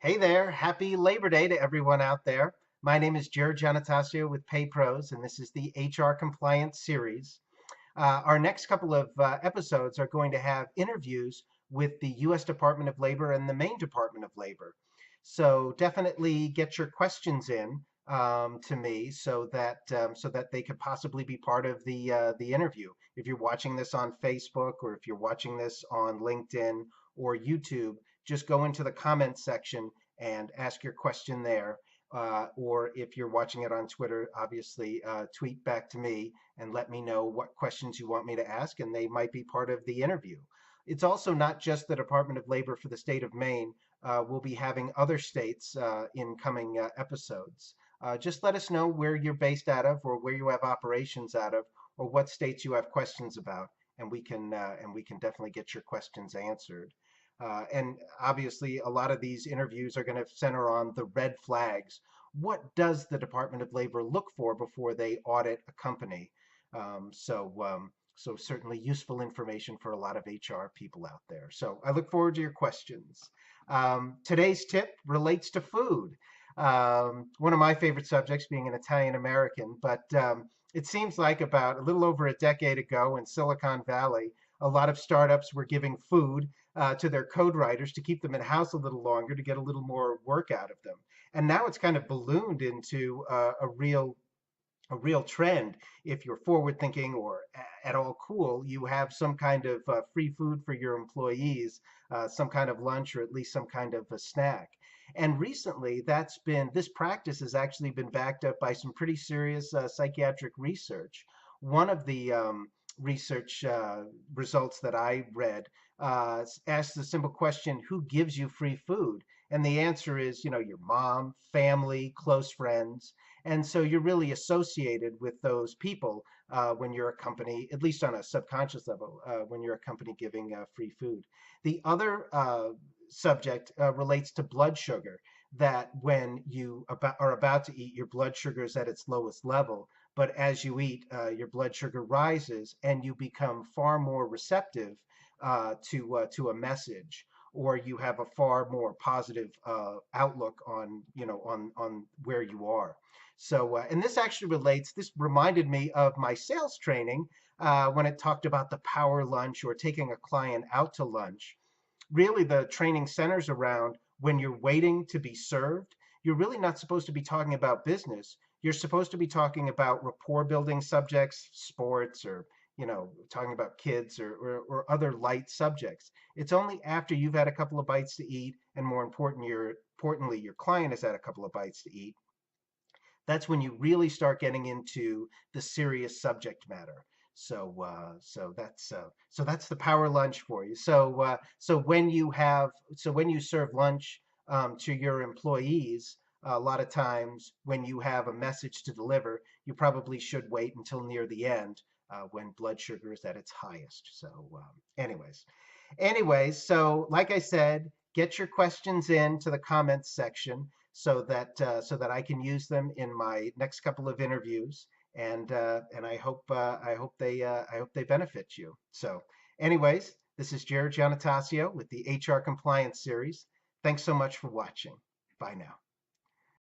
Hey there, happy Labor Day to everyone out there. My name is Jared Giannatasio with Pay Pros, and this is the HR Compliance Series. Our next couple of episodes are going to have interviews with the U.S. Department of Labor and the Maine Department of Labor. So definitely get your questions in to me so that they could possibly be part of the interview. If you're watching this on Facebook or if you're watching this on LinkedIn or YouTube, just go into the comments section and ask your question there. Or if you're watching it on Twitter, obviously tweet back to me and let me know what questions you want me to ask, and they might be part of the interview. It's also not just the Department of Labor for the state of Maine. We'll be having other states in coming episodes. Just let us know where you're based out of, or where you have operations out of, or what states you have questions about, and we can definitely get your questions answered. And obviously, a lot of these interviews are going to center on the red flags. What does the Department of Labor look for before they audit a company? So certainly useful information for a lot of HR people out there. So I look forward to your questions. Today's tip relates to food. One of my favorite subjects being an Italian American, but it seems like about a little over a decade ago in Silicon Valley, a lot of startups were giving food to their code writers to keep them in house a little longer to get a little more work out of them. And now it's kind of ballooned into a real trend. If you're forward thinking or at all cool, you have some kind of free food for your employees, some kind of lunch or at least some kind of a snack. And recently, this practice has actually been backed up by some pretty serious psychiatric research. One of the research results that I read asked the simple question, who gives you free food? And the answer is, your mom, family, close friends. And so you're really associated with those people when you're a company, at least on a subconscious level, when you're a company giving free food. The other subject relates to blood sugar, that when are about to eat, your blood sugar is at its lowest level. But as you eat, your blood sugar rises and you become far more receptive to a message, or you have a far more positive outlook on where you are. So, and this actually relates, this reminded me of my sales training when it talked about the power lunch or taking a client out to lunch. Really, the training centers around when you're waiting to be served, you're really not supposed to be talking about business. You're supposed to be talking about rapport building subjects, sports, or talking about kids or other light subjects. It's only after you've had a couple of bites to eat, and more importantly, your client has had a couple of bites to eat, that's when you really start getting into the serious subject matter. So that's the power lunch for you. So when you serve lunch to your employees, a lot of times when you have a message to deliver, you probably should wait until near the end when blood sugar is at its highest. So, anyways, so like I said, get your questions in to the comments section so that I can use them in my next couple of interviews, and I hope they benefit you. So, anyways, this is Jared Giannatasio with the HR Compliance Series. Thanks so much for watching. Bye now.